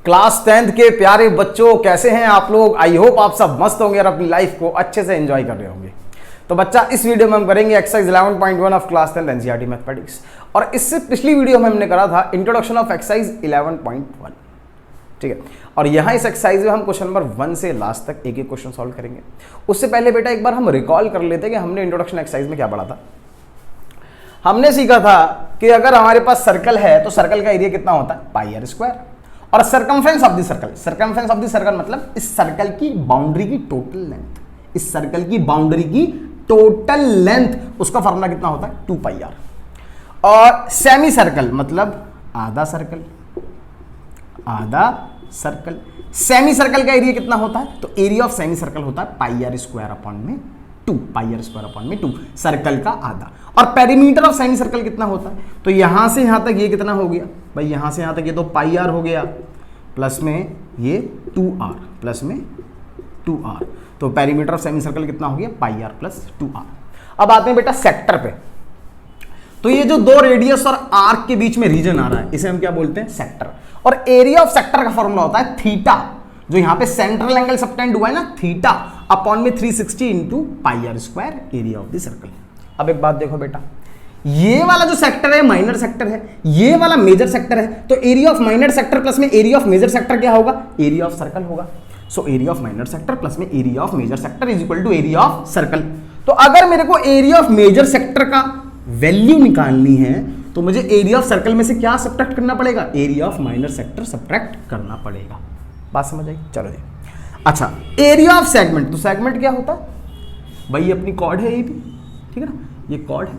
Class 10th के प्यारे बच्चों, कैसे हैं आप लोग? आई होप आप सब मस्त होंगे और अपनी लाइफ को अच्छे से एंजॉय कर रहे होंगे। तो बच्चा, इस वीडियो में हम करेंगे exercise 11.1 of class 10th NCERT mathematics. और इससे पिछली वीडियो में हमने करा था इंट्रोडक्शन ऑफ एक्सरसाइज 11.1। ठीक है, और यहाँ इस एक्सरसाइज में हम क्वेश्चन नंबर 1 से लास्ट तक एक एक क्वेश्चन सॉल्व करेंगे। उससे पहले बेटा एक बार हम रिकॉल कर लेते हैं कि हमने इंट्रोडक्शन एक्सरसाइज में क्या पढ़ा था। हमने सीखा था कि अगर हमारे पास सर्कल है तो सर्कल का एरिया कितना होता है, पाई आर स्क्वायर। और circumference of the circle, circumference of the circle मतलब इस सर्कल की बाउंड्री की टोटल लेंथ, इस सर्कल की बाउंड्री की टोटल लेंथ, उसका फॉर्मूला कितना होता है, 2 पाई आर। और सेमी सर्कल मतलब आधा सर्कल, आधा सर्कल। सेमी सर्कल का एरिया कितना होता है, तो एरिया ऑफ सेमी सर्कल होता है पाई आर स्क्वायर अपॉन में 2, पाई आर स्क्वायर अपॉन में 2, सर्कल का आधा। और पेरीमीटर ऑफ सेमी सर्कल कितना होता है, तो यहां से यहां तक ये कितना हो गया भाई, यहां से यहां तक ये तो पाई आर हो गया, प्लस में ये 2r, प्लस में 2r। तो पेरीमीटर ऑफ सेमी सर्कल कितना हो गया, पाई आर प्लस 2r। अब आते हैं बेटा सेक्टर पे। तो ये जो दो रेडियस और आर्क के बीच में रीजन आ रहा है, इसे हम क्या बोलते हैं, सेक्टर। और एरिया ऑफ सेक्टर का फॉर्मूला होता है थीटा, जो यहां पे सेंट्रल एंगल सबटेंड हुआ है ना, थीटा अपॉन में 360 into pi r square, area of the circle. अब एक बात देखो बेटा, ये वाला जो सेक्टर है माइनर सेक्टर है, ये वाला मेजर सेक्टर है, तो area of minor sector plus में एरिया ऑफ मेजर सेक्टर क्या होगा, एरिया ऑफ सर्कल होगा। So area of minor sector plus में area of major sector is equal to area of circle. तो अगर मेरे को एरिया ऑफ मेजर सेक्टर का वैल्यू निकालनी है तो मुझे एरिया ऑफ सर्कल में से क्या सब्ट्रैक्ट करना पड़ेगा, area of minor sector subtract करना पड़ेगा। बात समझ आई? चलो जी। अच्छा, एरिया ऑफ सेगमेंट, तो सेगमेंट क्या होता है भाई, ये अपनी कॉर्ड है, ये भी ठीक है ना, ये कॉर्ड है।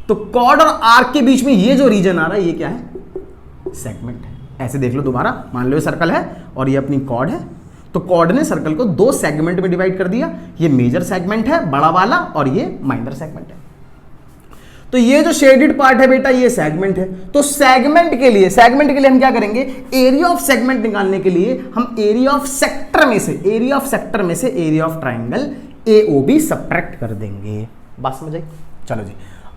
तो कॉर्ड और आर्क के बीच में ये जो रीजन आ रहा है ये क्या है, सेगमेंट है। ऐसे देख लो दोबारा, मान लो ये सर्कल है और ये अपनी कॉर्ड है, तो कॉर्ड ने सर्कल को 2 सेगमेंट में डिवाइड कर दिया। ये मेजर सेगमेंट है बड़ा वाला और ये माइनर सेगमेंट है। तो ये जो शेडेड पार्ट है बेटा ये सेगमेंट है। तो सेगमेंट के लिए हम क्या करेंगे, एरिया ऑफ सेगमेंट निकालने के लिए हम एरिया ऑफ सेक्टर में से area of triangle AOB subtract कर देंगे। बात समझ आई? चलो जी।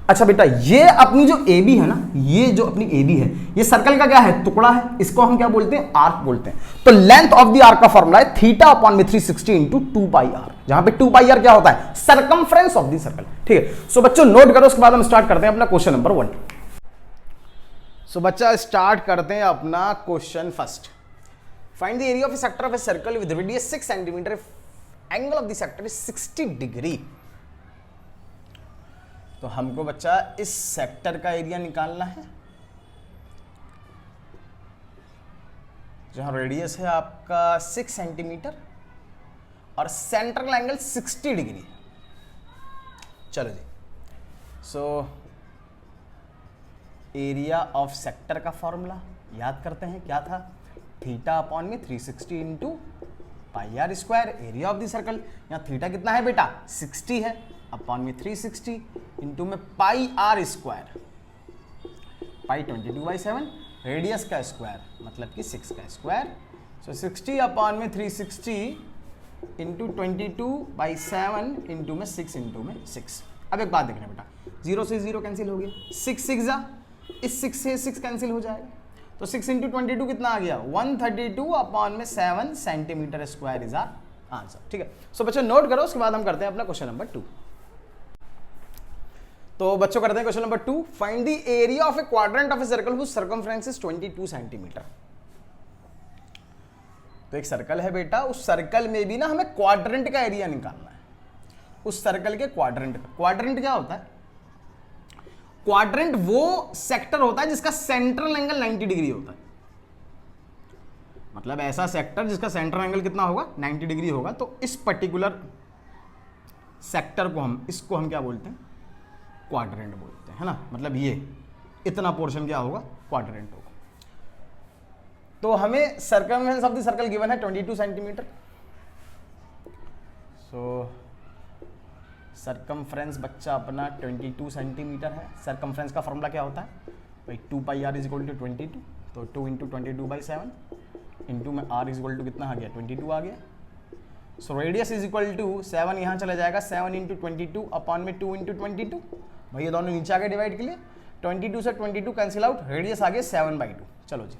अच्छा बेटा, ये अपनी जो AB है ना, ये जो अपनी AB है, ये सर्कल का क्या है, टुकड़ा है, इसको हम क्या बोलते हैं, आर्क बोलते हैं। तो लेंथ ऑफ द आर्क का फॉर्मूला है थीटा अपॉन में 360 इंटू 2 पाई आर, जहां पे 2 पाई आर क्या होता है, सर्कमफ्रेंस ऑफ द सर्कल। ठीक है, सो बच्चों नोट करो, उसके बाद हम स्टार्ट करते हैं अपना क्वेश्चन नंबर 1। सो बच्चा स्टार्ट करते हैं अपना question first. Find the area of A sector of a circle with radius 6 centimetre, angle of the sector is 60 degree. तो हमको बच्चा इस सेक्टर का एरिया निकालना है, जहां रेडियस है आपका 6 सेंटीमीटर और सेंट्रल एंगल 60 डिग्री है। चलो जी। सो एरिया ऑफ सेक्टर का फॉर्मूला याद करते हैं, क्या था, थीटा अपॉन में 360 into pi r square, area of the circle. यहां थीटा कितना है बेटा, 60 है, अपॉन में 360 इंटू में पाई आर स्क्वायर, पाई 22/7, रेडियस का स्क्वायर मतलब कि 6 का स्क्वायर। सो 60 अपॉन में 360 इंटू 22/7 इंटू में 6 इंटू में 6। अब एक बात देखना बेटा, 0 से 0 कैंसिल हो गया, 6 6 जा, इस 6 से 6 कैंसिल हो जाएगा। तो 6 इंटू 22 कितना आ गया, 132 अपॉन में 7 centimetre square is our answer. ठीक है, सो बच्चों नोट करो, उसके बाद हम करते हैं अपना क्वेश्चन नंबर 2। तो बच्चों करते हैं question number 2। Find the area of a quadrant of a circle whose circumference is 22 centimetre. तो एक सर्कल है बेटा, उस सर्कल में भी ना हमें क्वाड्रेंट का एरिया निकालना है, उस सर्कल के क्वाड्रेंट का। क्वाड्रेंट क्या होता है, क्वाड्रेंट वो सेक्टर होता है जिसका सेंट्रल एंगल 90 डिग्री होता है। मतलब ऐसा सेक्टर जिसका सेंट्रल एंगल कितना होगा, 90 डिग्री होगा। तो इस पर्टिकुलर सेक्टर को इसको हम क्या बोलते हैं, क्वाड्रेंट बोलते हैं, है ना। मतलब ये इतना पोर्शन क्या होगा, क्वाड्रेंट होगा। तो हमें circumference of the circle given है 22 सेंटीमीटर। सो सर्कमफ्रेंस बच्चा अपना 22 सेंटीमीटर है। सर्कमफ्रेंस का फॉर्मूला क्या होता है भाई, 2 pi r is equal to 22। तो 2 इंटू 22/7 इंटू में आर इज इक्वल टू कितना आ गया, 22 आ गया। So radius is equal to 7 यहाँ चला जाएगा, 7 इंटू 22 अपॉन में 2 इंटू 22। भाई ये दोनों नीचे आ गए डिवाइड के लिए, 22 से 22 कैंसिल आउट, रेडियस आ गया 7/2। चलो जी,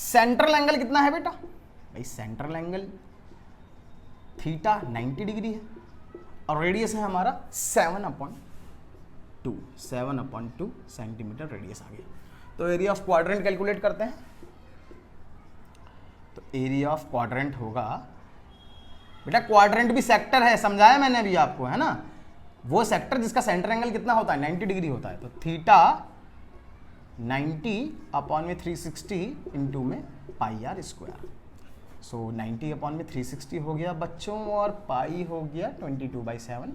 सेंट्रल एंगल कितना है बेटा? भाई सेंट्रल एंगल थीटा 90 डिग्री है और रेडियस है हमारा 7/2 सेंटीमीटर रेडियस आ गया। तो एरिया ऑफ क्वाड्रेंट कैलकुलेट करते हैं। तो एरिया ऑफ क्वाड्रेंट होगा बेटा, क्वाड्रेंट भी सेक्टर है, समझाया मैंने अभी आपको, है ना, वो सेक्टर जिसका सेंटर एंगल कितना होता है 90 डिग्री होता है। तो थीटा 90/360 इंटू में पाई आर स्क्वायर। सो 90/360 हो गया बच्चों और पाई हो गया 22/7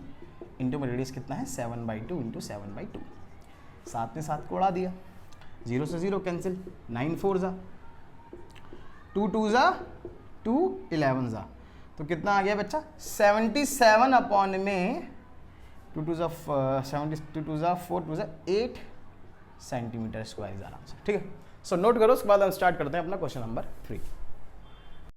इंटू में रेडियस कितना है 7/2 इंटू 7/2। साथ में साथ को उड़ा दिया, 0 से 0 कैंसिल, 9 4 जा, 2 2 जा 2 11 जा, तो कितना आ गया बच्चा 77 अपॉन में 2 2 जा 4 2 जा 8 सेंटीमीटर स्क्वायर आराम से। ठीक है, सो नोट करो, उसके बाद हम स्टार्ट करते हैं अपना क्वेश्चन नंबर 3।